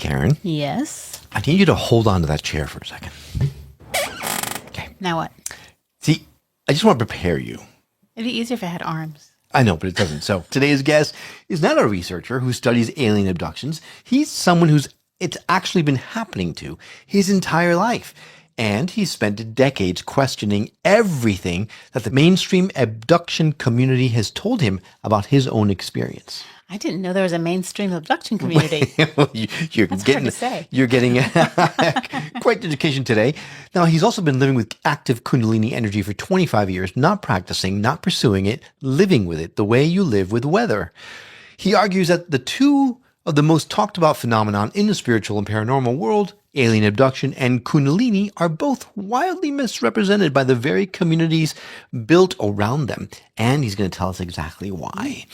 Karen. Yes. I need you to hold on to that chair for a second. Okay. Now what? See, I just want to prepare you. It'd be easier if I had arms. I know, but it doesn't. So today's guest is not a researcher who studies alien abductions. He's someone it's actually been happening to his entire life. And he's spent decades questioning everything that the mainstream abduction community has told him about his own experience. I didn't know there was a mainstream abduction community. That's hard to say. You're getting quite the education today. Now, he's also been living with active Kundalini energy for 25 years, not practicing, not pursuing it, living with it the way you live with weather. He argues that the two of the most talked about phenomenon in the spiritual and paranormal world, alien abduction and Kundalini, are both wildly misrepresented by the very communities built around them. And he's going to tell us exactly why.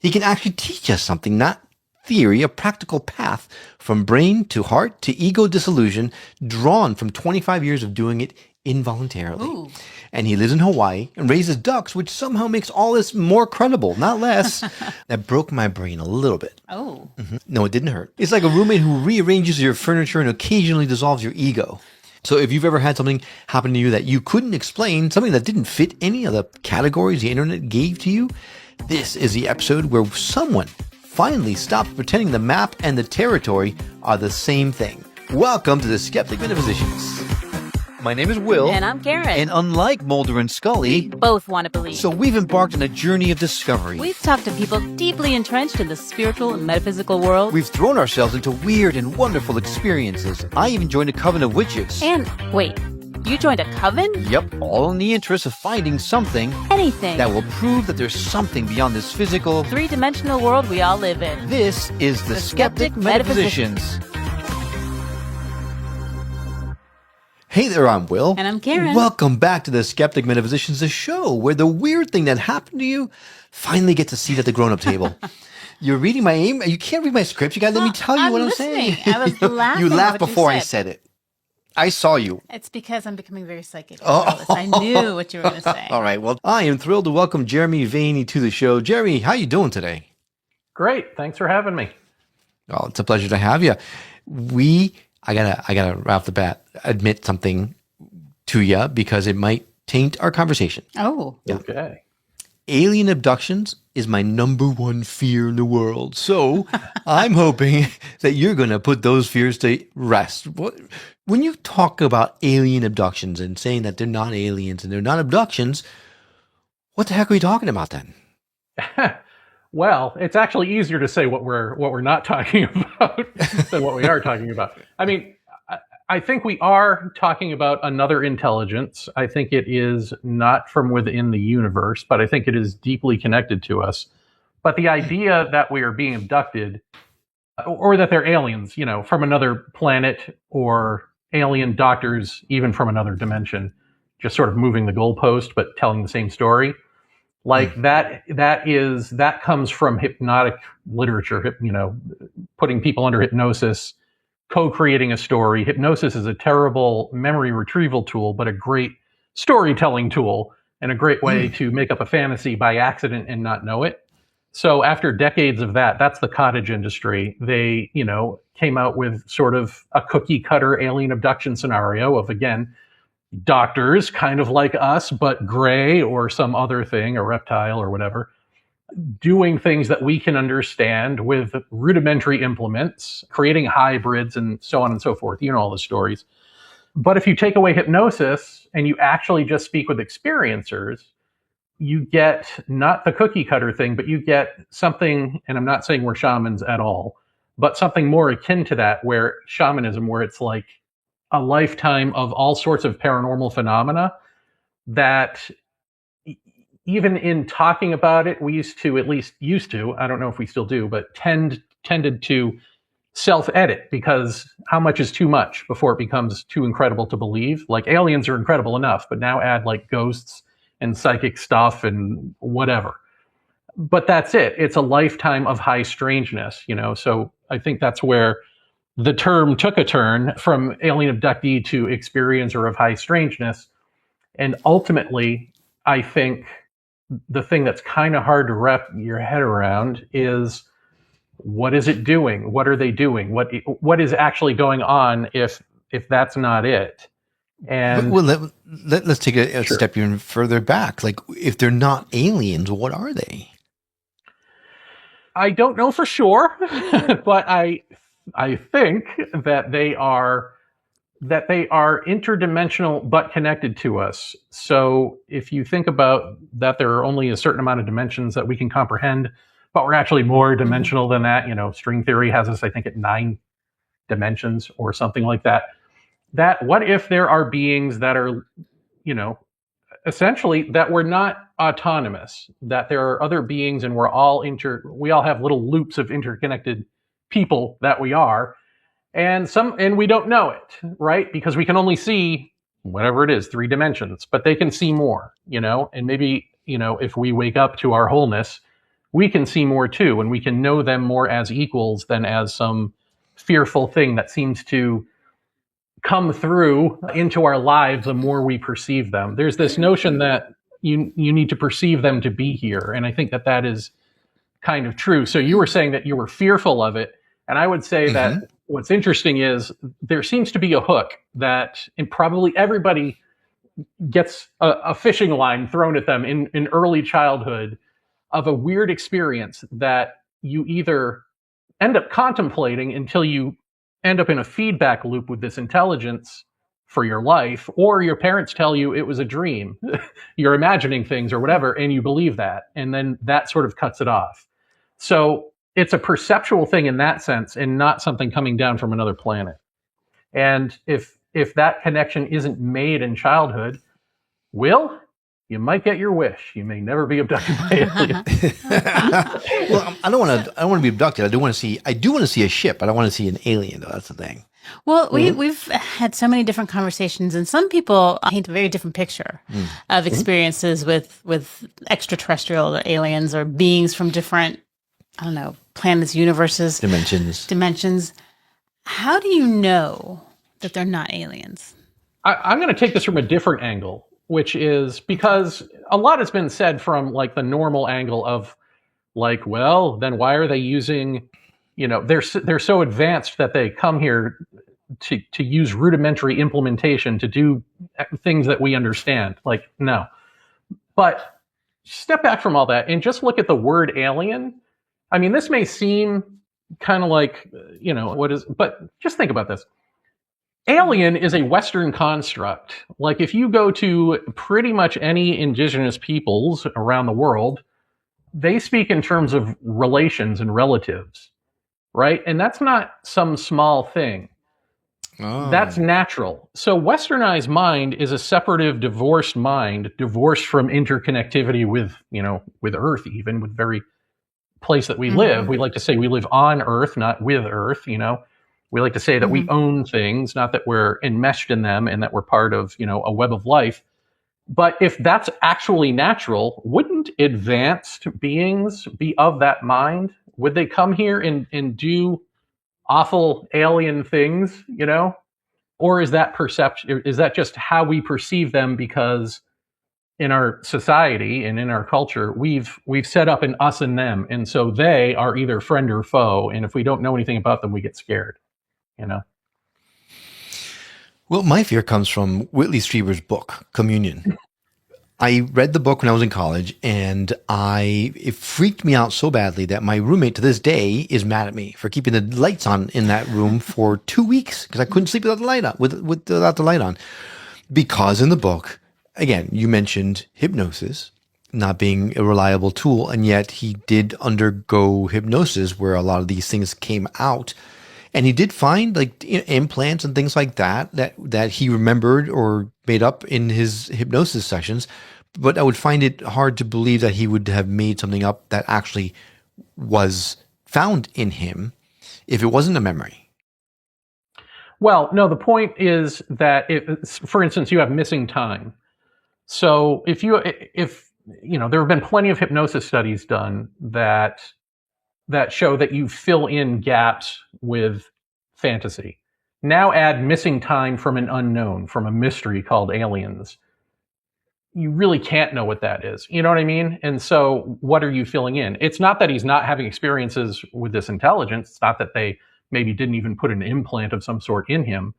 He can actually teach us something, not theory, a practical path from brain to heart to ego dissolution, drawn from 25 years of doing it involuntarily. Ooh. And he lives in Hawaii and raises ducks, which somehow makes all this more credible, not less. That broke my brain a little bit. Oh. Mm-hmm. No, it didn't hurt. It's like a roommate who rearranges your furniture and occasionally dissolves your ego. So if you've ever had something happen to you that you couldn't explain, something that didn't fit any of the categories the internet gave to you, this is the episode where someone finally stops pretending the map and the territory are the same thing. Welcome to the Skeptic Metaphysicians. My name is Will. And I'm Karen. And unlike Mulder and Scully, both want to believe. so we've embarked on a journey of discovery. We've talked to people deeply entrenched in the spiritual and metaphysical world. We've thrown ourselves into weird and wonderful experiences. I even joined a coven of witches. And wait, you joined a coven? Yep, all in the interest of finding something Anything. that will prove that there's something beyond this physical, three-dimensional world we all live in. This is the Skeptic Metaphysicians. Hey there, I'm Will. And I'm Karen. Welcome back to the Skeptic Metaphysicians, the show where the weird thing that happened to you finally gets a seat at the grown-up table. You're reading my aim. You can't read my script. You got to let me tell you what listening. I'm saying. I was laughing. You at laughed what before you I said it. I saw you. It's because I'm becoming very psychic. Oh. I knew what you were going to say. All right. Well, I am thrilled to welcome Jeremy Vaney to the show. Jeremy, how you doing today? Great. Thanks for having me. Oh, it's a pleasure to have you. I gotta right off the bat admit something to you because it might taint our conversation. Oh. Yeah. Okay. Alien abductions is my number one fear in the world. So I'm hoping that you're going to put those fears to rest. When you talk about alien abductions and saying that they're not aliens and they're not abductions, what the heck are we talking about then? Well, it's actually easier to say what we're not talking about than what we are talking about. I mean, I think we are talking about another intelligence. I think it is not from within the universe, but I think it is deeply connected to us. But the idea that we are being abducted or that they're aliens, from another planet or alien doctors, even from another dimension, just sort of moving the goalpost, but telling the same story. Like that comes from hypnotic literature, putting people under hypnosis, co-creating a story. Hypnosis is a terrible memory retrieval tool, but a great storytelling tool and a great way to make up a fantasy by accident and not know it. So after decades of that's the cottage industry. They, came out with sort of a cookie cutter alien abduction scenario of, again, doctors kind of like us, but gray or some other thing, a reptile or whatever, doing things that we can understand with rudimentary implements, creating hybrids and so on and so forth. You know all the stories. But if you take away hypnosis and you actually just speak with experiencers, you get not the cookie cutter thing, but you get something, and I'm not saying we're shamans at all, but something more akin to that, where shamanism, where it's like a lifetime of all sorts of paranormal phenomena that even in talking about it, we used to, I don't know if we still do, but tended to self-edit, because how much is too much before it becomes too incredible to believe? Like aliens are incredible enough, but now add like ghosts and psychic stuff and whatever. But that's it. It's a lifetime of high strangeness, So I think that's where the term took a turn from alien abductee to experiencer of high strangeness. And ultimately, I think the thing that's kind of hard to wrap your head around is what is it doing? What are they doing? What is actually going on if that's not it? And well, let's take a Sure. step even further back. Like, if they're not aliens, what are they? I don't know for sure, but I think that they are interdimensional but connected to us. So if you think about that, there are only a certain amount of dimensions that we can comprehend, but we're actually more dimensional than that. String theory has us, I think, at 9 dimensions or something like that. That what if there are beings that are, essentially that we're not autonomous, that there are other beings and we all have little loops of interconnected people that we are, and we don't know it, right? Because we can only see whatever it is, 3 dimensions, but they can see more, and maybe, if we wake up to our wholeness, we can see more too, and we can know them more as equals than as some fearful thing that seems to come through into our lives the more we perceive them. There's this notion that you need to perceive them to be here, and I think that is kind of true. So you were saying that you were fearful of it, and I would say that what's interesting is there seems to be a hook that, and probably everybody gets a fishing line thrown at them in early childhood of a weird experience that you either end up contemplating until you end up in a feedback loop with this intelligence for your life, or your parents tell you it was a dream. You're imagining things or whatever, and you believe that, and then that sort of cuts it off. So it's a perceptual thing in that sense, and not something coming down from another planet. And if that connection isn't made in childhood, you might get your wish. You may never be abducted by aliens. Well, I don't want to be abducted. I do want to see a ship. I don't want to see an alien, though. That's the thing. Well, we've had so many different conversations, and some people paint a very different picture of experiences with extraterrestrial or aliens or beings from different, I don't know, planets, universes, dimensions. How do you know that they're not aliens? I'm going to take this from a different angle, which is because a lot has been said from like the normal angle of like, well, then why are they using, they're so advanced that they come here to use rudimentary implementation to do things that we understand. Like, no. But step back from all that and just look at the word alien. I mean, this may seem kind of like, but just think about this. Alien is a Western construct. Like, if you go to pretty much any indigenous peoples around the world, they speak in terms of relations and relatives, right? And that's not some small thing. Oh. That's natural. So westernized mind is a separative, divorced mind, divorced from interconnectivity with, with Earth, even with very place that we live. We like to say we live on Earth, not with Earth, We like to say that we own things, not that we're enmeshed in them and that we're part of, a web of life. But if that's actually natural, wouldn't advanced beings be of that mind? Would they come here and do awful alien things, Or is that perception? Is that just how we perceive them? Because in our society and in our culture, we've set up an us and them, and so they are either friend or foe. And if we don't know anything about them, we get scared. Well, my fear comes from Whitley Strieber's book, Communion. I read the book when I was in college, and it freaked me out so badly that my roommate to this day is mad at me for keeping the lights on in that room for 2 weeks because I couldn't sleep without the light on. Without the light on, because in the book, again, you mentioned hypnosis not being a reliable tool, and yet he did undergo hypnosis where a lot of these things came out. And he did find like implants and things like that he remembered or made up in his hypnosis sessions. But I would find it hard to believe that he would have made something up that actually was found in him if it wasn't a memory. Well, no, the point is that for instance, you have missing time. So if there have been plenty of hypnosis studies done that show that you fill in gaps with fantasy. Now add missing time from an unknown, from a mystery called aliens. you really can't know what that is. You know what I mean? And so what are you filling in? It's not that he's not having experiences with this intelligence. It's not that they maybe didn't even put an implant of some sort in him.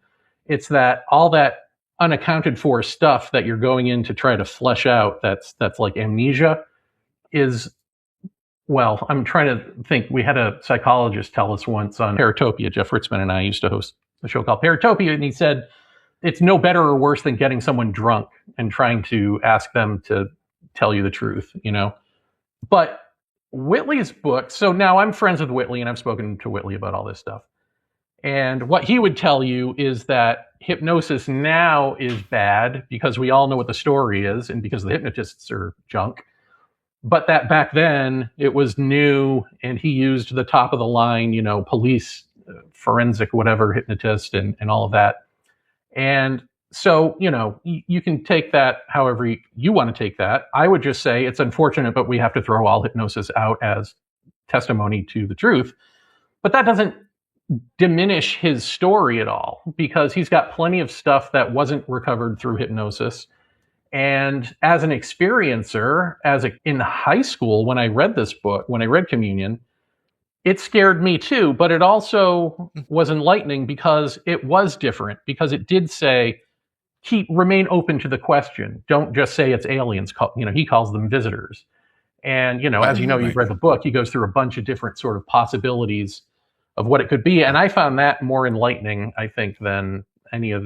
It's that all that unaccounted for stuff that you're going in to try to flesh out, that's like amnesia, is, well, I'm trying to think. We had a psychologist tell us once on Paratopia. Jeff Ritzman and I used to host a show called Paratopia, and he said it's no better or worse than getting someone drunk and trying to ask them to tell you the truth, you know? But Whitley's book, so now I'm friends with Whitley, and I've spoken to Whitley about all this stuff. And what he would tell you is that hypnosis now is bad because we all know what the story is and because the hypnotists are junk. But that back then it was new, and he used the top of the line, you know, police, forensic, whatever, hypnotist and all of that. And so, you know, you can take that however you want to take that. I would just say it's unfortunate, but we have to throw all hypnosis out as testimony to the truth. But that doesn't diminish his story at all, because he's got plenty of stuff that wasn't recovered through hypnosis. And as an experiencer, in high school, when I read this book, when I read Communion, it scared me too, but it also was enlightening because it was different, because it did say, remain open to the question. Don't just say it's aliens. You know, he calls them visitors. And, you know, as you know, you've read the book, he goes through a bunch of different sort of possibilities of what it could be. And I found that more enlightening, I think, than any of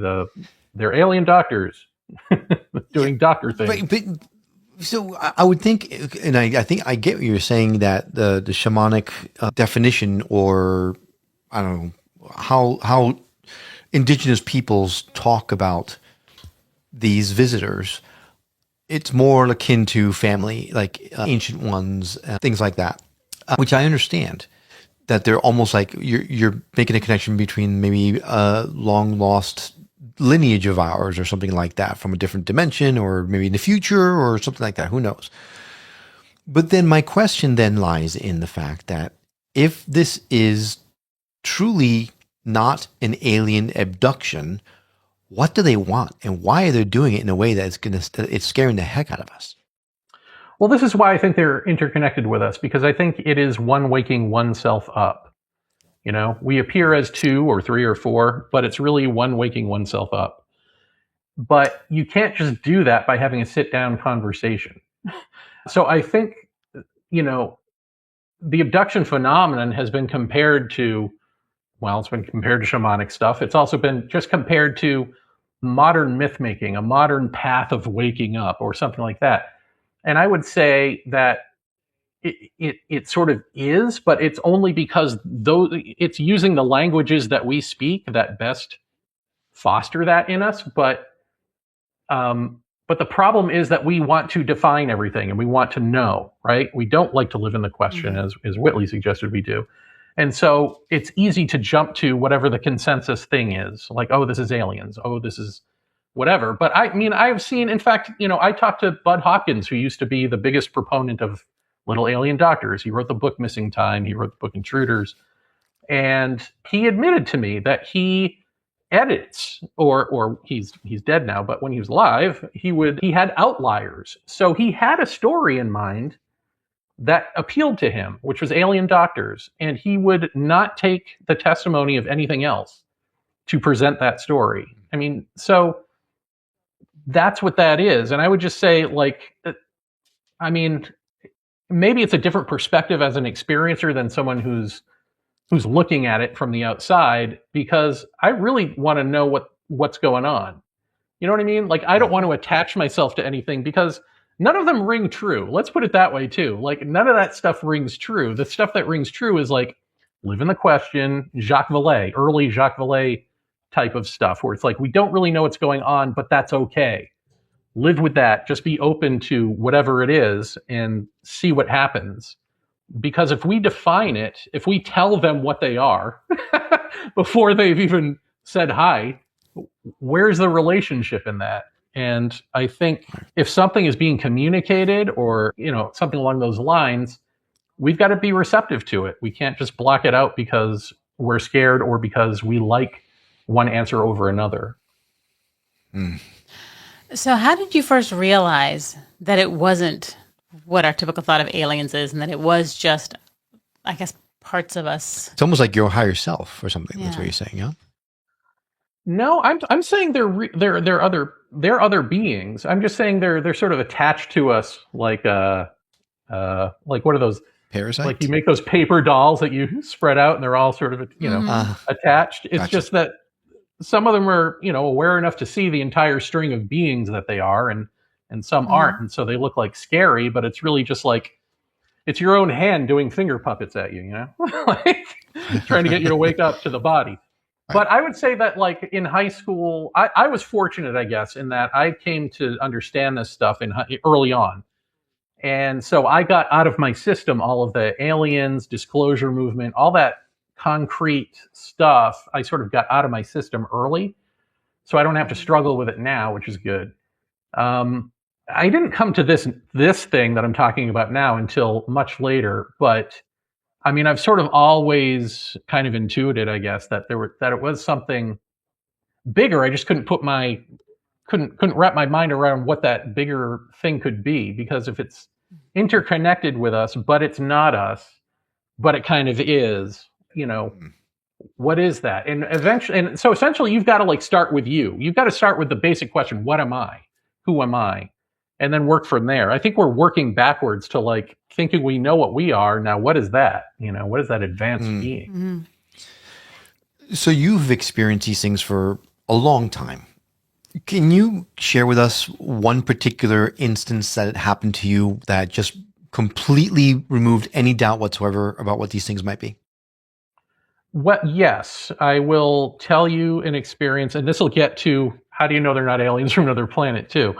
their alien doctors doing doctor things. But so I would think, and I think I get what you're saying, that the shamanic definition, or I don't know how indigenous peoples talk about these visitors, it's more akin to family, like ancient ones, things like that, which I understand. That they're almost like you're making a connection between maybe a long lost lineage of ours or something like that from a different dimension, or maybe in the future or something like that. Who knows? But then my question then lies in the fact that if this is truly not an alien abduction, what do they want, and why are they doing it in a way that it's scaring the heck out of us? Well, this is why I think they're interconnected with us, because I think it is one waking oneself up. You know, we appear as 2 or 3 or 4, but it's really one waking oneself up. But you can't just do that by having a sit-down conversation. So I think, you know, the abduction phenomenon has been compared to, well, it's been compared to shamanic stuff. It's also been just compared to modern myth-making, a modern path of waking up or something like that. And I would say that it sort of is, but it's only because it's using the languages that we speak that best foster that in us. But the problem is that we want to define everything, and we want to know, right? We don't like to live in the question, as Whitley suggested we do. And so it's easy to jump to whatever the consensus thing is, like, oh, this is aliens. Oh, this is whatever. But I mean, I've seen, in fact, you know, I talked to Bud Hopkins, who used to be the biggest proponent of little alien doctors. He wrote the book Missing Time. He wrote the book Intruders. And he admitted to me that he edits, or he's dead now, but when he was alive, he had outliers. So he had a story in mind that appealed to him, which was alien doctors. And he would not take the testimony of anything else to present that story. I mean, so that's what that is. And I would just say, like, I mean, maybe it's a different perspective as an experiencer than someone who's looking at it from the outside, because I really want to know what's going on. You know what I mean? Like, I don't want to attach myself to anything, because none of them ring true. Let's put it that way too. Like, none of that stuff rings true. The stuff that rings true is like live in the question, Jacques Vallée, early Jacques Vallée type of stuff, where it's like, we don't really know what's going on, but that's okay. Live with that. Just be open to whatever it is and see what happens. Because if we define it, if we tell them what they are before they've even said hi, where's the relationship in that? And I think if something is being communicated, or, you know, something along those lines, we've got to be receptive to it. We can't just block it out because we're scared or because we like one answer over another. So, how did you first realize that it wasn't what our typical thought of aliens is, and that it was just, I guess, parts of us? It's almost like your higher self or something. That's what Yeah. you're saying, yeah? No, I'm saying they're other beings. I'm just saying they're sort of attached to us, like what are those? Parasite? Like you make those paper dolls that you spread out, and they're all sort of attached. It's Gotcha. just that some of them are aware enough to see the entire string of beings that they are, and some aren't, and so they look like scary, but it's really just like it's your own hand doing finger puppets at you, like trying to get you to wake up to the body. But I would say that, like, in high school, I was fortunate, I guess, in that I came to understand this stuff early on. And so I got out of my system all of the aliens, disclosure movement, all that concrete stuff. I sort of got out of my system early. So I don't have to struggle with it now, which is good. I didn't come to this thing that I'm talking about now until much later, but I mean, I've sort of always kind of intuited, I guess, that it was something bigger. I just couldn't couldn't wrap my mind around what that bigger thing could be, because if it's interconnected with us, but it's not us, but it kind of is, what is that? And so essentially you've got to like start with you. You've got to start with the basic question, what am I? Who am I? And then work from there. I think we're working backwards to like thinking we know what we are. Now, what is that? What is that advanced being? So you've experienced these things for a long time. Can you share with us one particular instance that it happened to you that just completely removed any doubt whatsoever about what these things might be? Well, yes, I will tell you an experience, and this will get to how do you know they're not aliens from another planet too,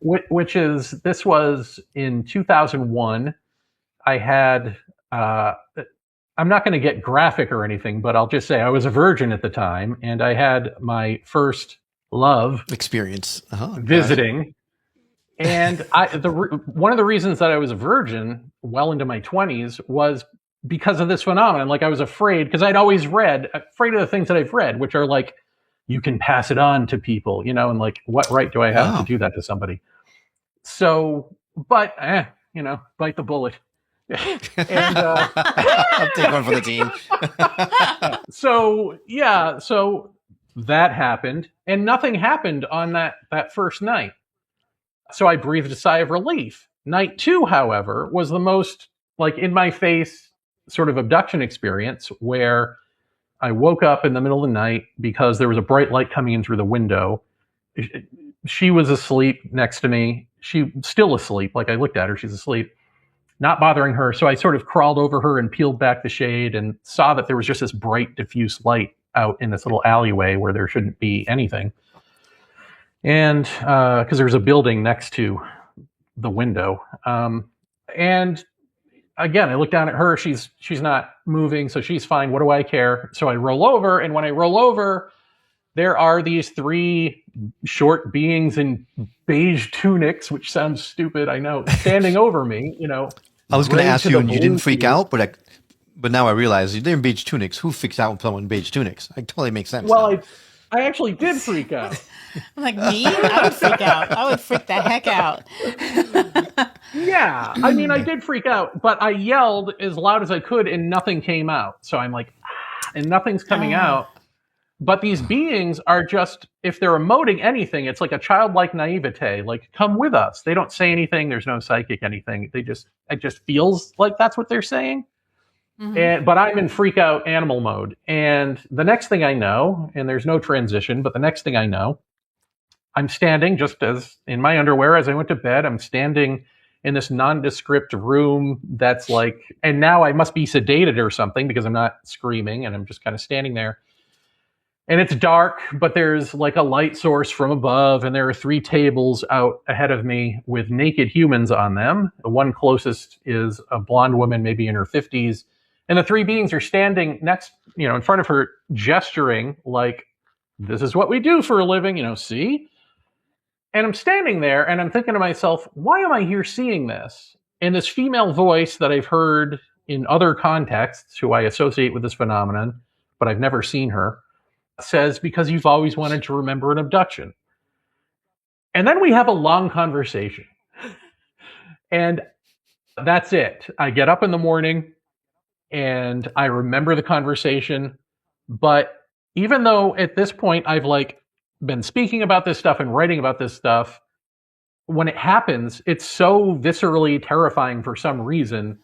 this was in 2001. I had, I'm not going to get graphic or anything, but I'll just say I was a virgin at the time, and I had my first love Experience. visiting. And one of the reasons that I was a virgin well into my 20s was because of this phenomenon. Like, I was afraid, because I'd always afraid of the things that I've read, which are like, you can pass it on to people, and like, what right do I have to do that to somebody? So, but, bite the bullet. And, I'll take one for the team. So that happened, and nothing happened on that first night. So I breathed a sigh of relief. Night 2, however, was the most like in my face sort of abduction experience, where I woke up in the middle of the night because there was a bright light coming in through the window. She was asleep next to me. She still asleep. Like, I looked at her, she's asleep, not bothering her. So I sort of crawled over her and peeled back the shade and saw that there was just this bright, diffuse light out in this little alleyway where there shouldn't be anything. And because there's a building next to the window. And again, I look down at her. She's not moving, so she's fine. What do I care? So I roll over, and when I roll over, there are these 3 short beings in beige tunics, which sounds stupid, I know, standing over me. I was going to ask you, and you didn't freak blue out, but now I realize they're in beige tunics. Who freaks out when someone in beige tunics? It totally makes sense. Well, now. I actually did freak out. I'm like, me? I would freak out. I would freak the heck out. Yeah, I mean, I did freak out, but I yelled as loud as I could, and nothing came out. So I'm like, and nothing's coming out. But these beings are just, if they're emoting anything, it's like a childlike naivete, like, come with us. They don't say anything. There's no psychic anything. It just feels like that's what they're saying. But I'm in freak out animal mode. And the next thing I know, and there's no transition, but the next thing I know, I'm standing just as in my underwear as I went to bed. I'm standing in this nondescript room that's like, and now I must be sedated or something because I'm not screaming, and I'm just kind of standing there. And it's dark, but there's like a light source from above, and there are 3 tables out ahead of me with naked humans on them. The one closest is a blonde woman, maybe in her 50s. And the 3 beings are standing next, in front of her, gesturing like, this is what we do for a living, see? And I'm standing there, and I'm thinking to myself, why am I here seeing this? And this female voice that I've heard in other contexts, who I associate with this phenomenon, but I've never seen her, says, because you've always wanted to remember an abduction. And then we have a long conversation. And that's it. I get up in the morning and I remember the conversation. But even though at this point I've like been speaking about this stuff and writing about this stuff, when it happens, it's so viscerally terrifying for some reason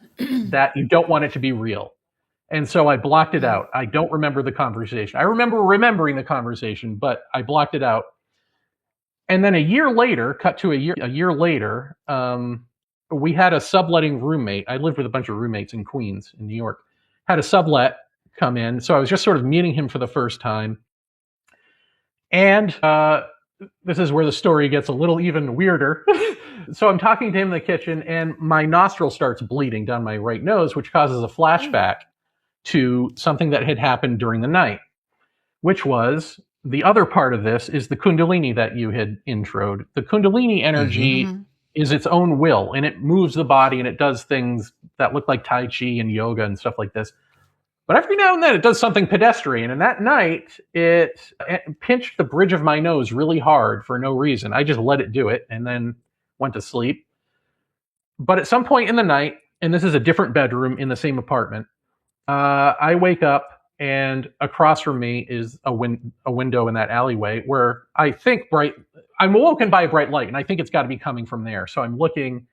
that you don't want it to be real. And so I blocked it out. I don't remember the conversation. I remember remembering the conversation, but I blocked it out. And then a year later, cut to a year later, we had a subletting roommate. I lived with a bunch of roommates in Queens, in New York. Had a sublet come in. So I was just sort of meeting him for the first time. And this is where the story gets a little even weirder. So I'm talking to him in the kitchen, and my nostril starts bleeding down my right nose, which causes a flashback to something that had happened during the night, which was the other part of this is the Kundalini that you had introed. The Kundalini energy is its own will, and it moves the body, and it does things that look like Tai Chi and yoga and stuff like this. But every now and then it does something pedestrian. And that night it pinched the bridge of my nose really hard for no reason. I just let it do it and then went to sleep. But at some point in the night, and this is a different bedroom in the same apartment, I wake up and across from me is a window in that alleyway where I think I'm awoken by a bright light, and I think it's got to be coming from there. So I'm looking,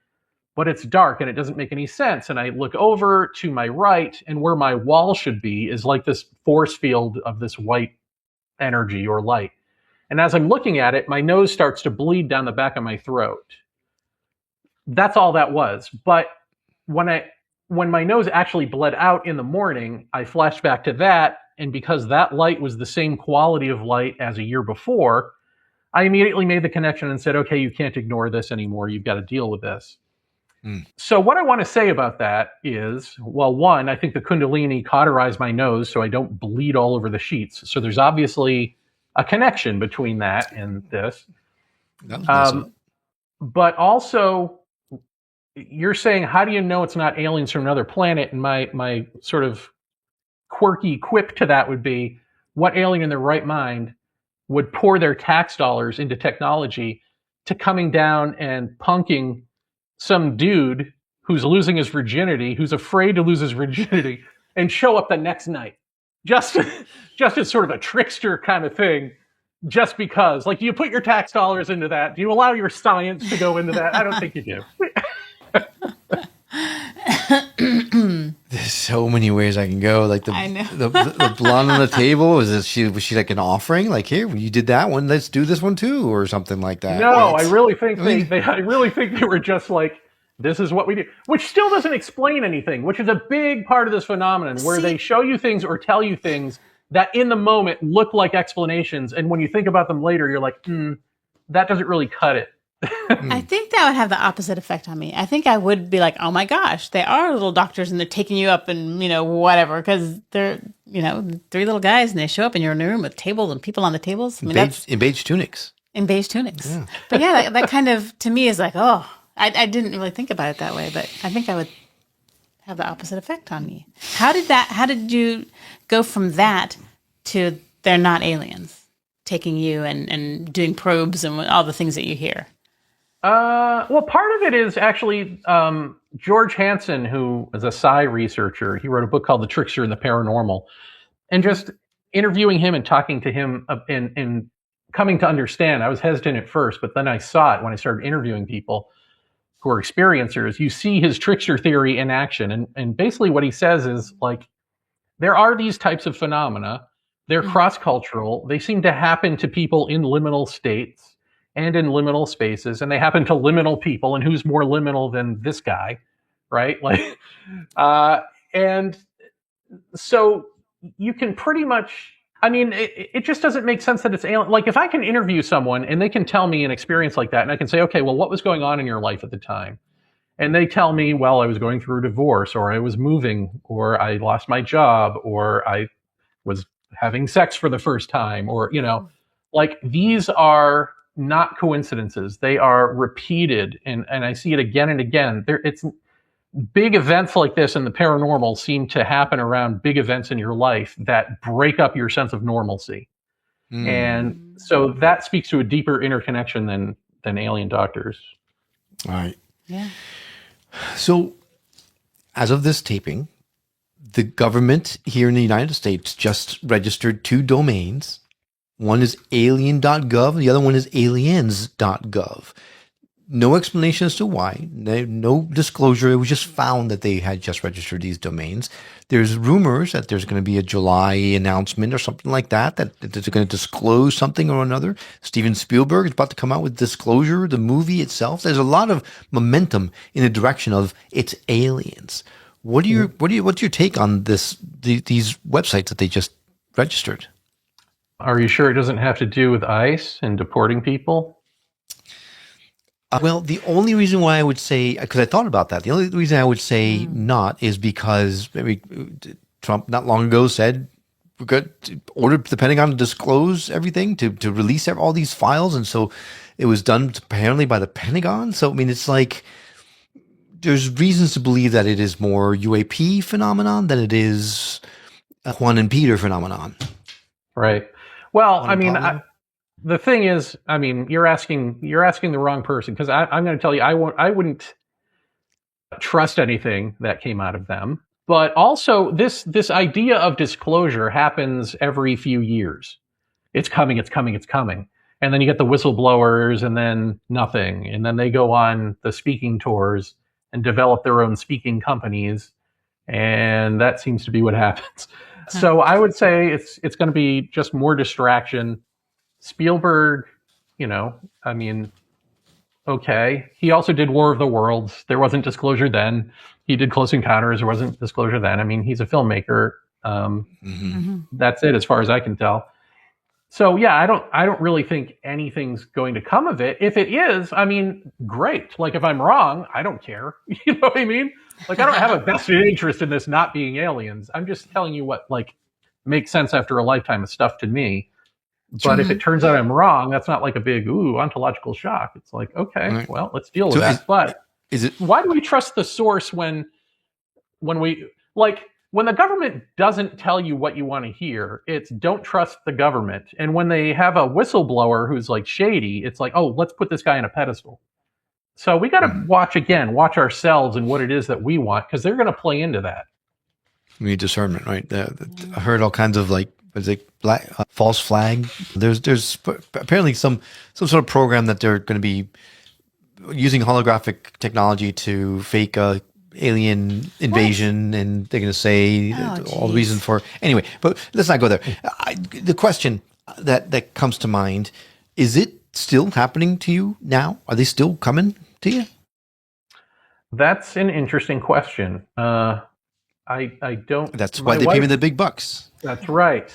but it's dark and it doesn't make any sense. And I look over to my right, and where my wall should be is like this force field of this white energy or light. And as I'm looking at it, my nose starts to bleed down the back of my throat. That's all that was. But when my nose actually bled out in the morning, I flashed back to that. And because that light was the same quality of light as a year before, I immediately made the connection and said, okay, you can't ignore this anymore. You've got to deal with this. So what I want to say about that is, well, one, I think the Kundalini cauterized my nose so I don't bleed all over the sheets. So there's obviously a connection between that and this. But also, you're saying, how do you know it's not aliens from another planet? And my sort of quirky quip to that would be, what alien in their right mind would pour their tax dollars into technology to coming down and punking some dude who's losing his virginity, who's afraid to lose his virginity, and show up the next night, just as sort of a trickster kind of thing, just because. Like, do you put your tax dollars into that? Do you allow your science to go into that? I don't think you do. There's so many ways I can go. Like I know. the blonde on the table, was she like an offering? Like, here, you did that one, let's do this one too, or something like that. No, I really think they were just like, this is what we do, which still doesn't explain anything, which is a big part of this phenomenon, where they show you things or tell you things that in the moment look like explanations, and when you think about them later, you're like, that doesn't really cut it. I think that would have the opposite effect on me. I think I would be like, oh my gosh, they are little doctors and they're taking you up and, whatever, because they're, three little guys and they show up and you're in a room with tables and people on the tables. I mean, In beige tunics. In beige tunics. Yeah. But yeah, that kind of, to me, is like, oh, I didn't really think about it that way, but I think I would have the opposite effect on me. How did you go from that to they're not aliens taking you and doing probes and all the things that you hear? Well, part of it is actually George Hansen, who is a psi researcher. He wrote a book called The Trickster and the Paranormal. And just interviewing him and talking to him and coming to understand, I was hesitant at first, but then I saw it when I started interviewing people who are experiencers. You see his trickster theory in action. And basically what he says is, like, there are these types of phenomena. They're cross-cultural. They seem to happen to people in liminal states and in liminal spaces, and they happen to liminal people, and who's more liminal than this guy, right? Like, and so you can pretty much, I mean, it just doesn't make sense that it's alien. Like, if I can interview someone and they can tell me an experience like that, and I can say, okay, well, what was going on in your life at the time? And they tell me, well, I was going through a divorce, or I was moving, or I lost my job, or I was having sex for the first time, or, like, these are not coincidences. They are repeated, and I see it again and again. It's big events like this in the paranormal seem to happen around big events in your life that break up your sense of normalcy. And so that speaks to a deeper interconnection than than alien doctors. All right. Yeah. So, as of this taping, the government here in the United States just registered 2 domains. One is alien.gov, the other one is aliens.gov. No explanation as to why, no disclosure. It was just found that they had just registered these domains. There's rumors that there's going to be a July announcement or something like that they're going to disclose something or another. Steven Spielberg is about to come out with Disclosure, the movie itself. There's a lot of momentum in the direction of it's aliens. What's your take on these websites that they just registered? Are you sure it doesn't have to do with ICE and deporting people? Well, the only reason why I would say, because I thought about that, the only reason I would say not is because maybe Trump not long ago said we're going to order the Pentagon to disclose everything, to release all these files. And so it was done apparently by the Pentagon. So, I mean, it's like there's reasons to believe that it is more UAP phenomenon than it is a Juan and Peter phenomenon. Right. Well, I mean, the thing is, I mean, you're asking the wrong person, because I'm going to tell you, I wouldn't trust anything that came out of them. But also, this idea of disclosure happens every few years. It's coming, it's coming, it's coming. And then you get the whistleblowers, and then nothing. And then they go on the speaking tours and develop their own speaking companies. And that seems to be what happens. So I would say it's going to be just more distraction. Spielberg, I mean, okay. He also did War of the Worlds. There wasn't disclosure then. He did Close Encounters. There wasn't disclosure then. I mean, he's a filmmaker. That's it as far as I can tell. So yeah, I don't really think anything's going to come of it. If it is, I mean, great. Like, if I'm wrong, I don't care. You know what I mean? Like, I don't have a vested interest in this not being aliens. I'm just telling you what, like, makes sense after a lifetime of stuff to me. But if it turns out I'm wrong, that's not like a big, ontological shock. It's like, okay, well, let's deal with that. But why do we trust the source when the government doesn't tell you what you want to hear? It's don't trust the government. And when they have a whistleblower who's like shady, it's like, oh, let's put this guy on a pedestal. So we got to watch ourselves and what it is that we want, because they're going to play into that. We need discernment, right? I heard all kinds of false flag. There's apparently some sort of program that they're going to be using holographic technology to fake alien invasion, and they're going to say all the reason for anyway. But let's not go there. The question that comes to mind is: it still happening to you now? Are they still coming to you? That's an interesting question. I don't. That's why they pay me the big bucks. That's right.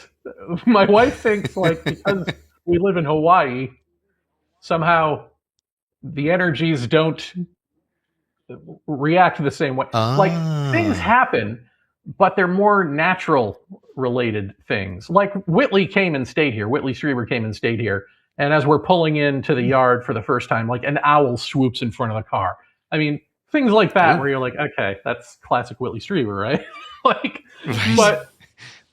My wife thinks, like, because we live in Hawaii, somehow the energies don't react the same way. Like, things happen, but they're more natural related things. Like, Whitley came and stayed here. Whitley Strieber came and stayed here. And as we're pulling into the yard for the first time, like, an owl swoops in front of the car. I mean, things like that, where you're like, okay, that's classic Whitley Strieber, right?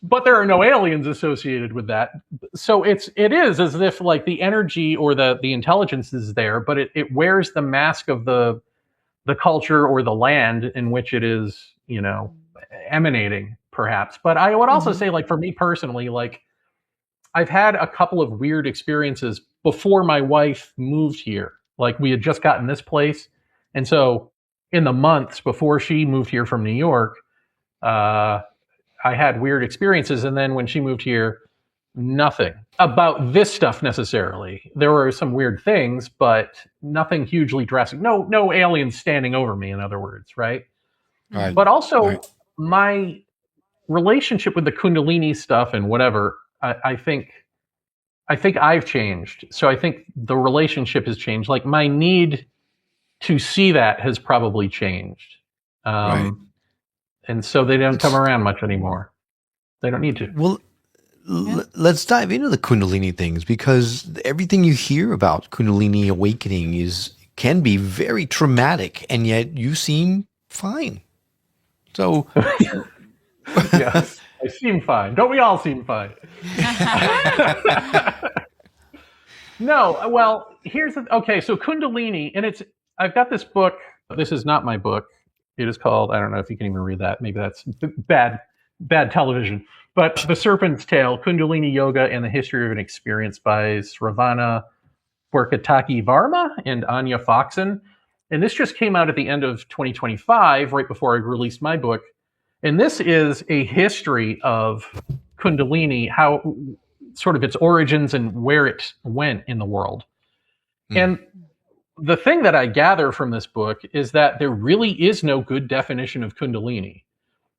But there are no aliens associated with that. So it is as if, like, the energy or the intelligence is there, but it wears the mask of the culture or the land in which it is, emanating, perhaps. But I would also say, like, for me personally, like, I've had a couple of weird experiences before my wife moved here. Like, we had just gotten this place. And so in the months before she moved here from New York, I had weird experiences. And then when she moved here, nothing about this stuff necessarily. There were some weird things, but nothing hugely drastic. No aliens standing over me, in other words, right? But also my relationship with the Kundalini stuff and whatever, I think I've changed. So I think the relationship has changed. Like, my need to see that has probably changed. And so they don't come around much anymore. They don't need to. Well, let's dive into the Kundalini things, because everything you hear about Kundalini awakening can be very traumatic, and yet you seem fine. So, yes, I seem fine. Don't we all seem fine? No, well, okay, so Kundalini, and I've got this book. This is not my book. It is called, I don't know if you can even read that. Maybe that's bad television. But The Serpent's Tail, Kundalini Yoga and the History of an Experience by Sravana Borkataki Varma and Anya Foxen. And this just came out at the end of 2025, right before I released my book. And this is a history of Kundalini, how sort of its origins and where it went in the world. And the thing that I gather from this book is that there really is no good definition of Kundalini.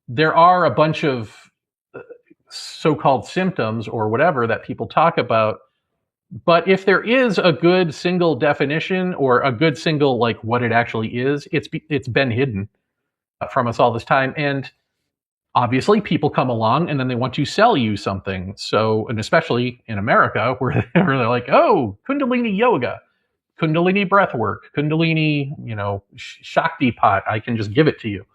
There are a bunch of so-called symptoms or whatever that people talk about. But if there is a good single definition or a good single, like what it actually is, it's been hidden from us all this time. And obviously people come along and then they want to sell you something. So, and especially in America where they're like, oh, Kundalini yoga, Kundalini breathwork, Kundalini, Shakti pot, I can just give it to you.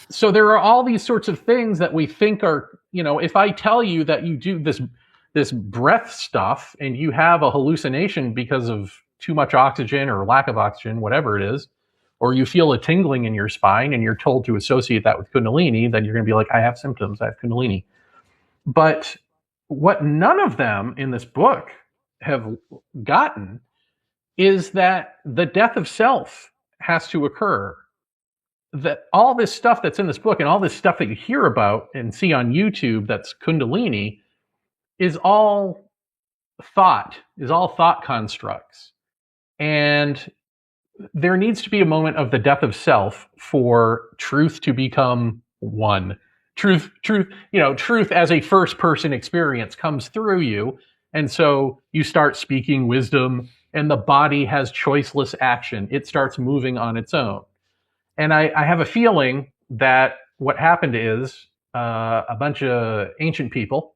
So there are all these sorts of things that we think are, if I tell you that you do this breath stuff and you have a hallucination because of too much oxygen or lack of oxygen, whatever it is, or you feel a tingling in your spine and you're told to associate that with Kundalini, then you're going to be like, I have symptoms, I have Kundalini. But what none of them in this book have gotten is that the death of self has to occur. That all this stuff that's in this book and all this stuff that you hear about and see on YouTube that's Kundalini is all thought constructs. And there needs to be a moment of the death of self for truth to become one. Truth as a first person experience comes through you. And so you start speaking wisdom and the body has choiceless action. It starts moving on its own. And I have a feeling that what happened is a bunch of ancient people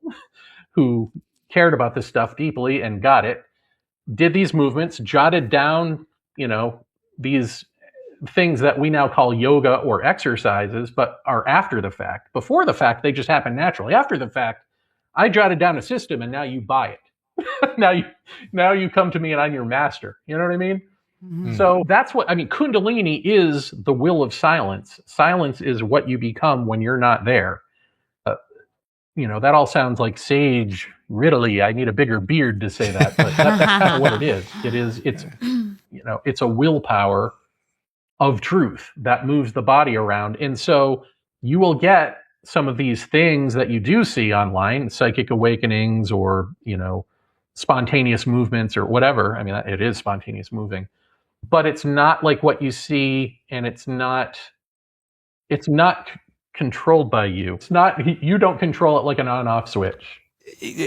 who cared about this stuff deeply and got it, did these movements, jotted down, these things that we now call yoga or exercises, but are after the fact. Before the fact, they just happen naturally. After the fact, I jotted down a system and now you buy it. now you come to me and I'm your master. You know what I mean? Mm-hmm. So that's Kundalini is the will of silence. Silence is what you become when you're not there. That all sounds like sage riddly. I need a bigger beard to say that, but that's kind of what it is. It's a willpower of truth that moves the body around. And so you will get some of these things that you do see online, psychic awakenings or, spontaneous movements or whatever. I mean, it is spontaneous moving, but it's not like what you see, and it's not controlled by you. You don't control it like an on-off switch.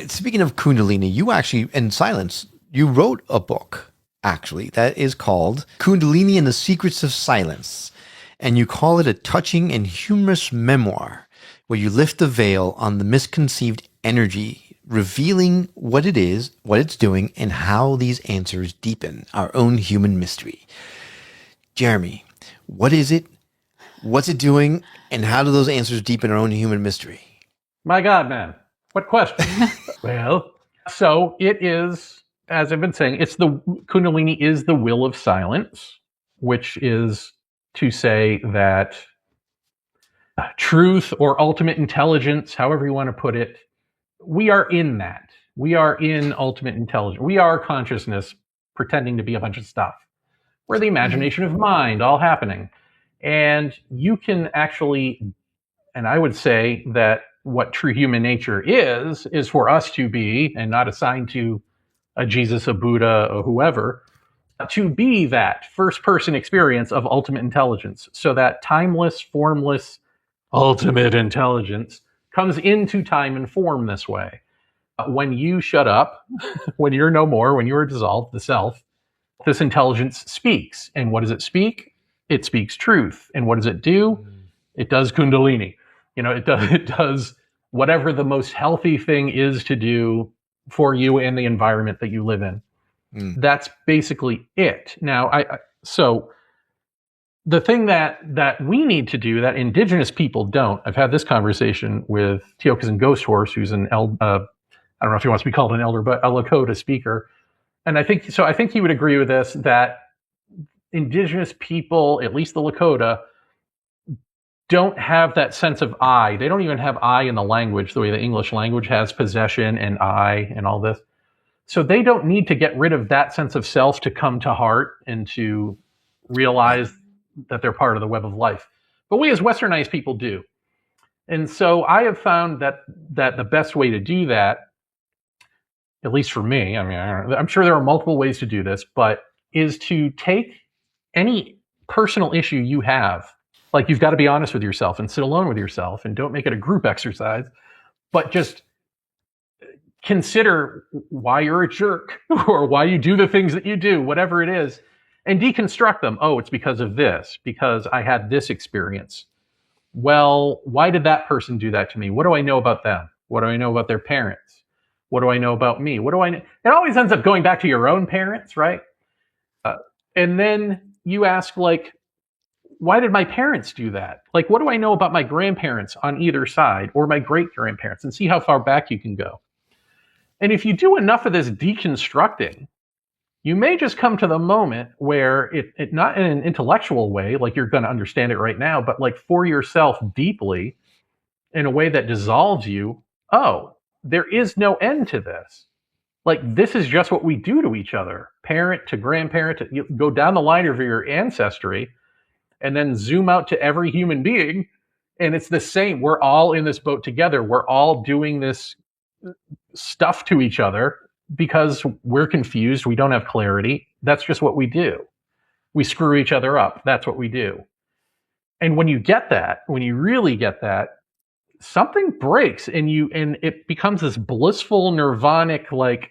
Speaking of Kundalini, you actually, in silence, you wrote a book, actually, that is called Kundalini and the Secrets of Silence. And you call it a touching and humorous memoir where you lift the veil on the misconceived energy, revealing what it is, what it's doing, and how these answers deepen our own human mystery. Jeremy, what is it? What's it doing? And how do those answers deepen our own human mystery? My God, man. What question? Well, so it is, as I've been saying, Kundalini is the will of silence, which is to say that truth or ultimate intelligence, however you want to put it, we are in that. We are in ultimate intelligence. We are consciousness pretending to be a bunch of stuff. We're the imagination of mind all happening. And you can actually, and I would say that what true human nature is for us to be, and not assigned to a Jesus, a Buddha, or whoever, to be that first person experience of ultimate intelligence. So that timeless, formless, ultimate intelligence comes into time and form this way. When you shut up, when you're no more, when you are dissolved, the self, this intelligence speaks. And what does it speak? It speaks truth. And what does it do? It does Kundalini. It does whatever the most healthy thing is to do for you and the environment that you live in. That's basically it. Now, so the thing that we need to do that indigenous people don't, I've had this conversation with Tiokasin Ghost Horse, who's I don't know if he wants to be called an elder, but a Lakota speaker. And I think so. I think he would agree with this, that indigenous people, at least the Lakota, don't have that sense of I. They don't even have I in the language the way the English language has possession and I and all this. So they don't need to get rid of that sense of self to come to heart and to realize that they're part of the web of life. But we as westernized people do. And so I have found that the best way to do that, at least for me, I mean, I'm sure there are multiple ways to do this, but is to take any personal issue you have. Like, you've got to be honest with yourself and sit alone with yourself, and don't make it a group exercise, but just consider why you're a jerk or why you do the things that you do, whatever it is, and deconstruct them. Oh, it's because of this, because I had this experience. Well, why did that person do that to me? What do I know about them? What do I know about their parents? What do I know about me? What do I know? It always ends up going back to your own parents, right? And then you ask, like, why did my parents do that? Like, what do I know about my grandparents on either side, or my great-grandparents, and see how far back you can go. And if you do enough of this deconstructing, you may just come to the moment where it not in an intellectual way, like you're going to understand it right now, but like for yourself deeply, in a way that dissolves you. Oh, there is no end to this. Like, this is just what we do to each other, parent to grandparent. You go down the line of your ancestry, and then zoom out to every human being, and it's the same. We're all in this boat together. We're all doing this stuff to each other because we're confused. We don't have clarity. That's just what we do. We screw each other up. That's what we do. And when you get that, when you really get that, something breaks, and it becomes this blissful, nirvanic, like,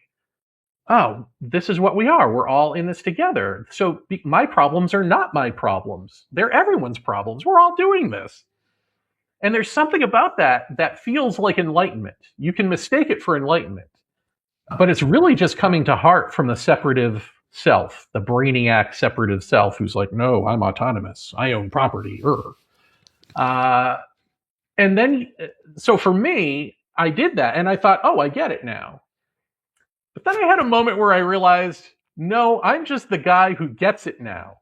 oh, this is what we are. We're all in this together. So my problems are not my problems. They're everyone's problems. We're all doing this. And there's something about that feels like enlightenment. You can mistake it for enlightenment, but it's really just coming to heart from the separative self, the brainiac separative self, who's like, no, I'm autonomous. I own property. And then, so for me, I did that, and I thought, oh, I get it now. But then I had a moment where I realized, no, I'm just the guy who gets it now.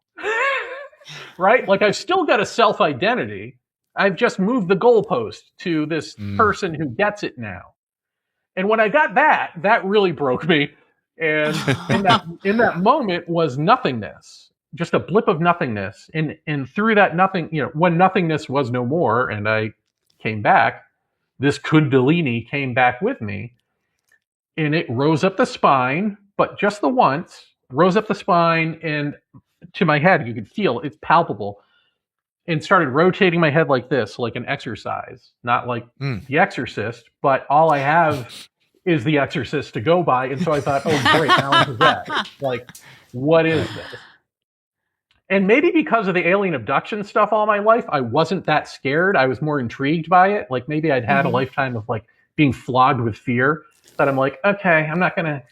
Right? Like, I've still got a self-identity. I've just moved the goalpost to this person who gets it now. And when I got that really broke me. And in that moment was nothingness, just a blip of nothingness. And through that nothing, when nothingness was no more and I came back, this Kundalini came back with me. And it rose up the spine, but just the once, rose up the spine, and to my head, you could feel it's palpable, and started rotating my head like this, like an exercise, not like The Exorcist, but all I have is The Exorcist to go by. And so I thought, oh, great, now I'm possessed. Like, what is this? And maybe because of the alien abduction stuff all my life, I wasn't that scared. I was more intrigued by it. Like, maybe I'd had a lifetime of like being flogged with fear, that I'm like, okay, I'm not going to,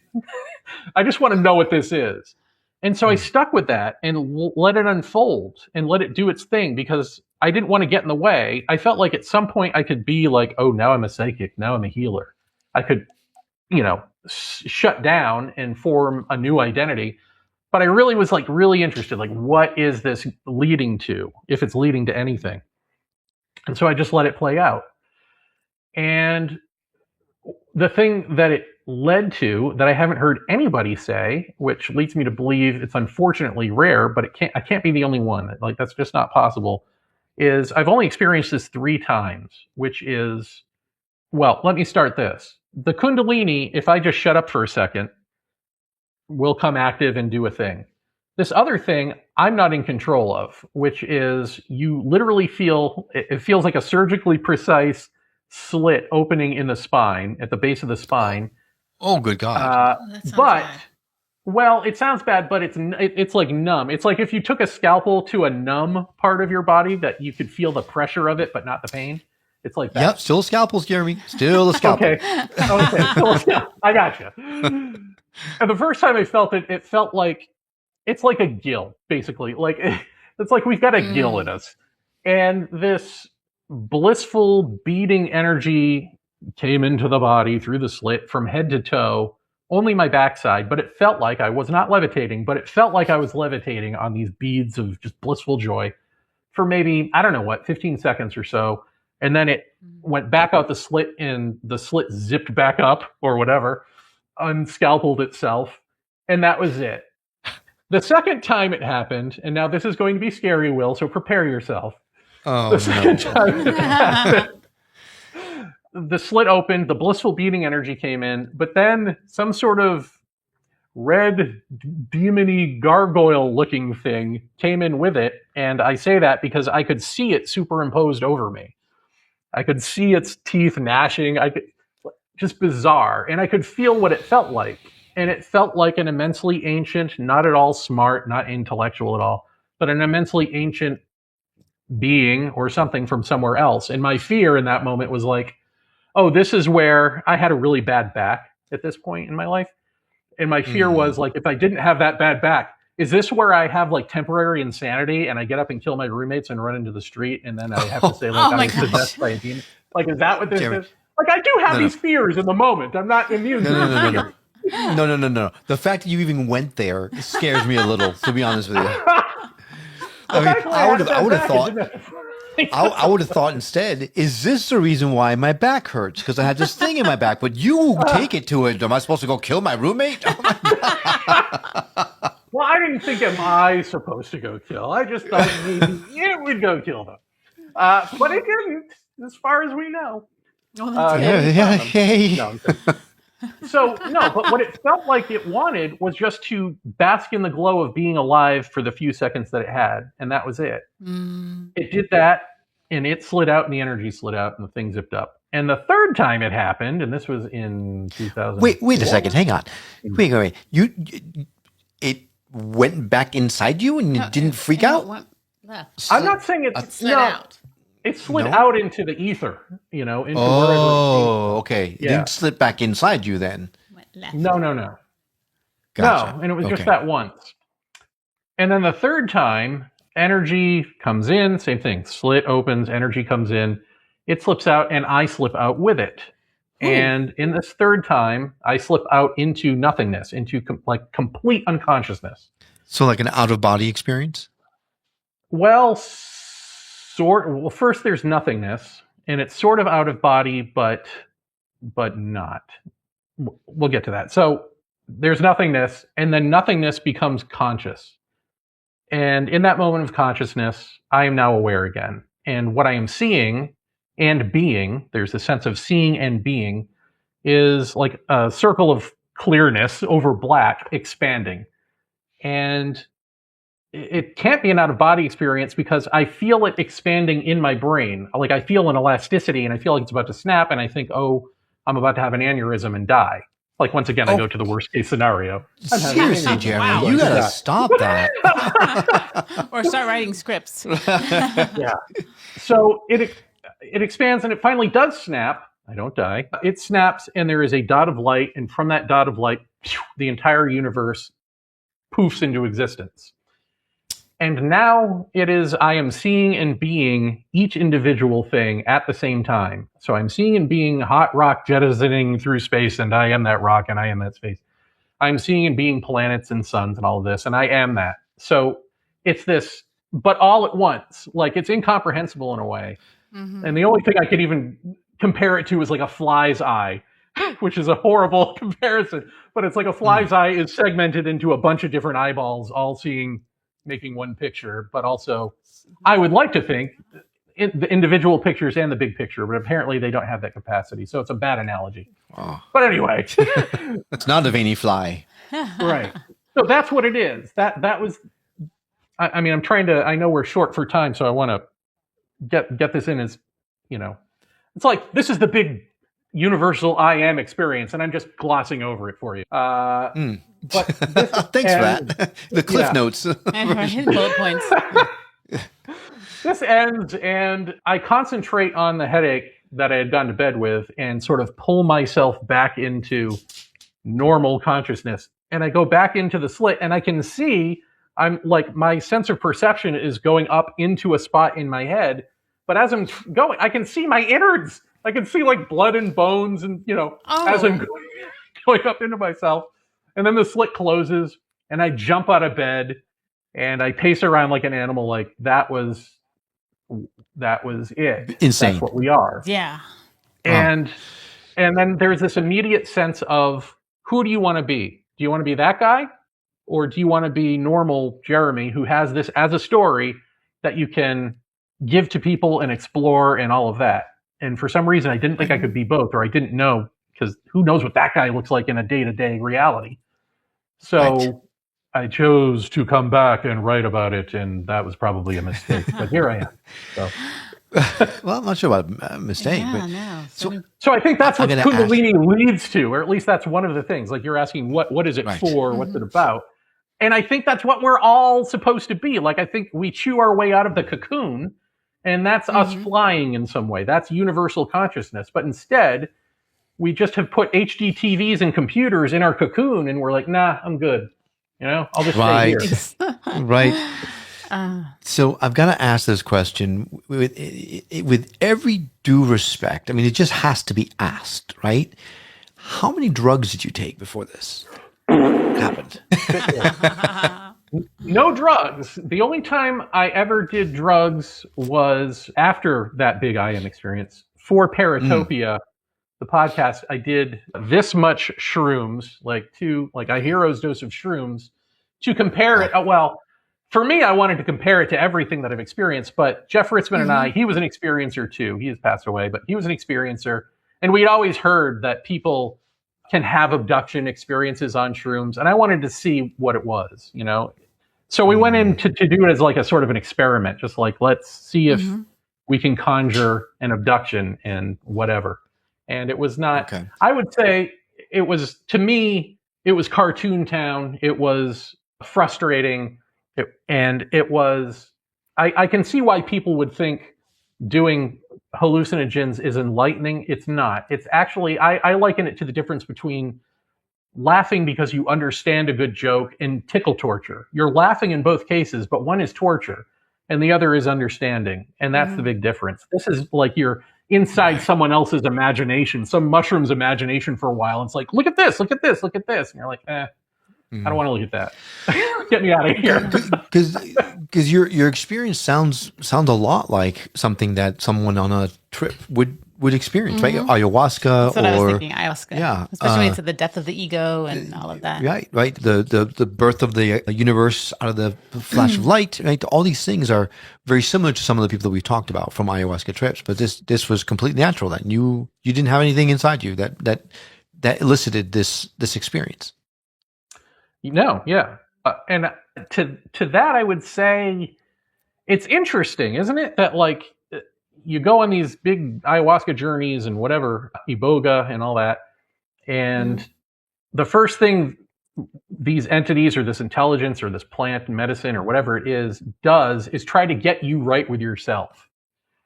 I just want to know what this is. And so I stuck with that and let it unfold and let it do its thing, because I didn't want to get in the way. I felt like at some point I could be like, oh, now I'm a psychic. Now I'm a healer. I could, shut down and form a new identity. But I really was like really interested, like, what is this leading to, if it's leading to anything? And so I just let it play out. And the thing that it led to, that I haven't heard anybody say, which leads me to believe it's unfortunately rare, but I can't be the only one. Like, that's just not possible, is I've only experienced this 3 times, which is, well, let me start this. The Kundalini, if I just shut up for a second, will come active and do a thing. This other thing I'm not in control of, which is you literally feel, it feels like a surgically precise slit opening in the spine, at the base of the spine. Oh, good God. Well, it sounds bad, but it's like numb. It's like if you took a scalpel to a numb part of your body, that you could feel the pressure of it, but not the pain. It's like that. Yep, still scalpels, Jeremy. Still a scalpel. Okay, still a scalpel. I gotcha. And the first time I felt it, it felt like, it's like a gill, basically. Like, it's like we've got a gill in us. And this blissful beating energy came into the body through the slit from head to toe, only my backside, but it felt like I was not levitating, but it felt like I was levitating on these beads of just blissful joy for maybe, I don't know what, 15 seconds or so. And then it went back out the slit and the slit zipped back up or whatever, unscalpeled itself. And that was it. The second time it happened, and now this is going to be scary, Will, so prepare yourself. Oh, The second time it happened, the slit opened, the blissful beating energy came in, but then some sort of red, demony, gargoyle-looking thing came in with it, and I say that because I could see it superimposed over me. I could see its teeth gnashing. Just bizarre, and I could feel what it felt like. And it felt like an immensely ancient, not at all smart, not intellectual at all, but an immensely ancient being or something from somewhere else. And my fear in that moment was like, oh, this is where I had a really bad back at this point in my life. And my fear was like, if I didn't have that bad back, is this where I have like temporary insanity and I get up and kill my roommates and run into the street and then I have to say like I was possessed by a demon? Like, is that what this is? Like, I do have these fears in the moment. I'm not immune to them. No. The fact that you even went there scares me a little, to be honest with you. I would have thought instead, is this the reason why my back hurts? Because I had this thing in my back, but you take it to it. Am I supposed to go kill my roommate? Oh my God. Well, I didn't think, am I supposed to go kill? I just thought maybe it would go kill them. But it didn't, as far as we know. Oh, that's Hey. No, I'm kidding. So, no, but what it felt like it wanted was just to bask in the glow of being alive for the few seconds that it had, and that was it. It did that, and it slid out, and the energy slid out, and the thing zipped up. And the third time it happened, and this was in 2000. Wait a second. Hang on. Wait. It went back inside you, and you didn't freak out? I'm not saying it slid out. It slid out into the ether, into wherever. Oh, okay. Yeah. It didn't slip back inside you then. No. Gotcha. No, and it was just that once. And then the third time, energy comes in, same thing. Slit opens, energy comes in, it slips out, and I slip out with it. Ooh. And in this third time, I slip out into nothingness, into complete unconsciousness. So like an out-of-body experience? Well, first there's nothingness, and it's sort of out of body, but not. We'll get to that. So there's nothingness, and then nothingness becomes conscious. And in that moment of consciousness, I am now aware again. And what I am seeing and being, there's a sense of seeing and being, is like a circle of clearness over black expanding. And it can't be an out-of-body experience because I feel it expanding in my brain. Like, I feel an elasticity, and I feel like it's about to snap, and I think, oh, I'm about to have an aneurysm and die. Like, once again, I go to the worst-case scenario. Seriously, Jeremy, you gotta stop that. Or start writing scripts. Yeah. So it expands, and it finally does snap. I don't die. It snaps, and there is a dot of light, and from that dot of light, the entire universe poofs into existence. And now it is, I am seeing and being each individual thing at the same time. So I'm seeing and being hot rock jettisoning through space, and I am that rock, and I am that space. I'm seeing and being planets and suns and all of this, and I am that. So it's this, but all at once. Like, it's incomprehensible in a way. Mm-hmm. And the only thing I could even compare it to is like a fly's eye, which is a horrible comparison. But it's like a fly's eye is segmented into a bunch of different eyeballs, all seeing, making one picture, but also I would like to think the individual pictures and the big picture, but apparently they don't have that capacity. So it's a bad analogy. Oh. But anyway. It's not a veiny fly. Right. So that's what it is. That was, I mean, I know we're short for time, so I want to get this in as, it's like, this is the big universal I am experience, and I'm just glossing over it for you. But thanks for that. The Cliff Notes. Bullet points. This ends, and I concentrate on the headache that I had gone to bed with and sort of pull myself back into normal consciousness. And I go back into the slit, and I can see, I'm like, my sense of perception is going up into a spot in my head. But as I'm going, I can see my innards. I can see like blood and bones and, as I'm going. going up into myself. And then the slit closes and I jump out of bed and I pace around like an animal. Like that was it. Insane. That's what we are. Yeah. And then there's this immediate sense of, who do you want to be? Do you want to be that guy? Or do you want to be normal Jeremy, who has this as a story that you can give to people and explore and all of that? And for some reason, I didn't think I could be both, or I didn't know, because who knows what that guy looks like in a day-to-day reality. So Right. I chose to come back and write about it, and that was probably a mistake. But here I am. So. Well, I'm not sure about a mistake, Yeah, but no. So I think that's I'm what gonna Kundalini leads to, or at least that's one of the things. Like you're asking, what is it Right. for? What's it about? And I think that's what we're all supposed to be. Like I think we chew our way out of the cocoon, and that's us flying in some way. That's universal consciousness. But instead, we just have put HD TVs and computers in our cocoon, and we're like, nah, I'm good. I'll just stay here. Right. So I've got to ask this question with every due respect. I mean, it just has to be asked, right? How many drugs did you take before this happened? No drugs. The only time I ever did drugs was after that big IM experience. For Paratopia, the podcast, I did this much shrooms, like a hero's dose of shrooms, to compare it. Well, for me, I wanted to compare it to everything that I've experienced, but Jeff Ritzman and I, he was an experiencer too. He has passed away, but he was an experiencer. And we'd always heard that people can have abduction experiences on shrooms. And I wanted to see what it was, So we went in to do it as like a sort of an experiment, just like, let's see if we can conjure an abduction and whatever. And it was not, I would say it was, to me, it was Cartoon Town. It was frustrating. It was, I can see why people would think doing hallucinogens is enlightening. It's not. It's actually, I liken it to the difference between laughing because you understand a good joke and tickle torture. You're laughing in both cases, but one is torture and the other is understanding. And that's the big difference. This is like you're inside someone else's imagination, some mushroom's imagination for a while. It's like, look at this, look at this, look at this. And you're like, I don't want to look at that. Get me out of here. Because your experience sounds a lot like something that someone on a trip would experience, right? Ayahuasca, That's what I was thinking. Ayahuasca, yeah, especially when it's the death of the ego and all of that. Right. The birth of the universe out of the flash of light, right? All these things are very similar to some of the people that we've talked about from ayahuasca trips, but this was completely natural. That you didn't have anything inside you that elicited this experience. No, yeah. And to that, I would say it's interesting, isn't it? That like you go on these big ayahuasca journeys and whatever, iboga and all that. And the first thing these entities or this intelligence or this plant and medicine or whatever it is does is try to get you right with yourself.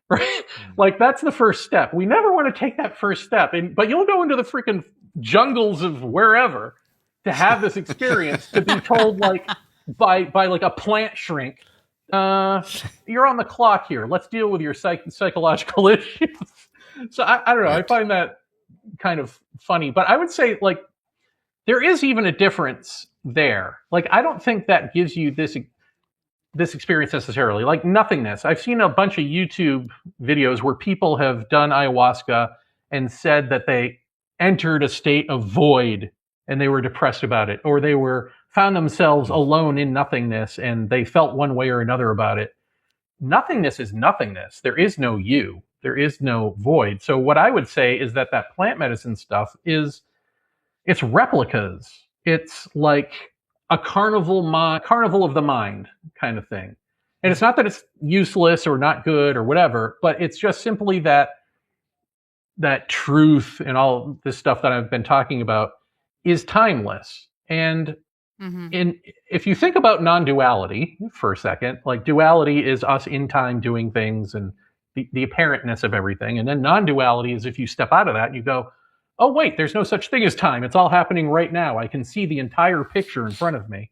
Right? Like that's the first step. We never want to take that first step. But you'll go into the freaking jungles of wherever to have this experience, to be told like by like a plant shrink, you're on the clock here. Let's deal with your psychological issues. So I don't know. I find that kind of funny, but I would say like there is even a difference there. Like I don't think that gives you this experience necessarily. Like nothingness. I've seen a bunch of YouTube videos where people have done ayahuasca and said that they entered a state of void and they were depressed about it, or they found themselves alone in nothingness and they felt one way or another about it. Nothingness is nothingness. There is no you. There is no void. So what I would say is that plant medicine stuff it's replicas. It's like a carnival of the mind kind of thing. And it's not that it's useless or not good or whatever, but it's just simply that truth and all this stuff that I've been talking about is timeless. And if you think about non-duality for a second, like duality is us in time doing things and the apparentness of everything. And then non-duality is if you step out of that and you go, oh, wait, there's no such thing as time. It's all happening right now. I can see the entire picture in front of me.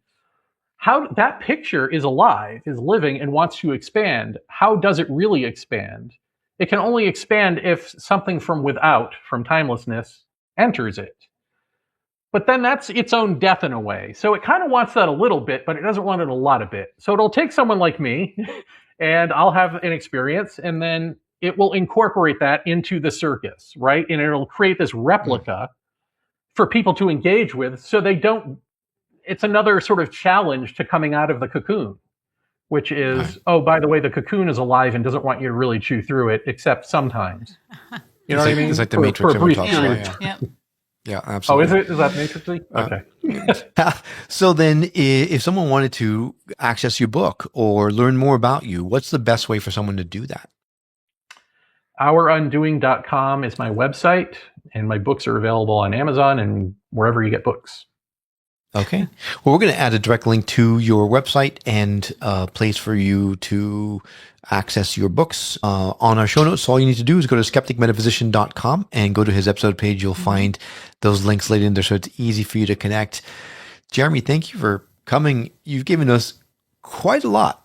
How that picture is alive, is living, and wants to expand. How does it really expand? It can only expand if something from without, from timelessness, enters it. But then that's its own death in a way. So it kind of wants that a little bit, but it doesn't want it a lot of bit. So it'll take someone like me and I'll have an experience, and then it will incorporate that into the circus, right? And it'll create this replica for people to engage with, so they don't, it's another sort of challenge to coming out of the cocoon, which is, oh, by the way, the cocoon is alive and doesn't want you to really chew through it, except sometimes. You know what I mean? It's like the Matrix for a brief talks period. about. Yep. Yeah, Oh, absolutely. is that Matrixy? Okay. So then if someone wanted to access your book or learn more about you, what's the best way for someone to do that? OurUndoing.com is my website, and my books are available on Amazon and wherever you get books. Okay. Well, we're going to add a direct link to your website and a place for you to access your books on our show notes. So all you need to do is go to skepticmetaphysician.com and go to his episode page. You'll find those links laid in there, so it's easy for you to connect. Jeremy, thank you for coming. You've given us quite a lot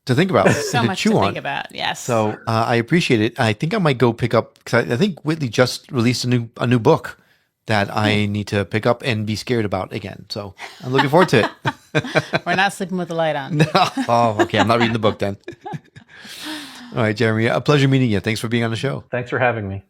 to think about. So and much chew to on. think about. Yes. So I appreciate it. I think I might go pick up, because I think Whitley just released a new book that I need to pick up and be scared about again. So I'm looking forward to it. We're not sleeping with the light on. Oh, okay. I'm not reading the book then. All right, Jeremy. A pleasure meeting you. Thanks for being on the show. Thanks for having me.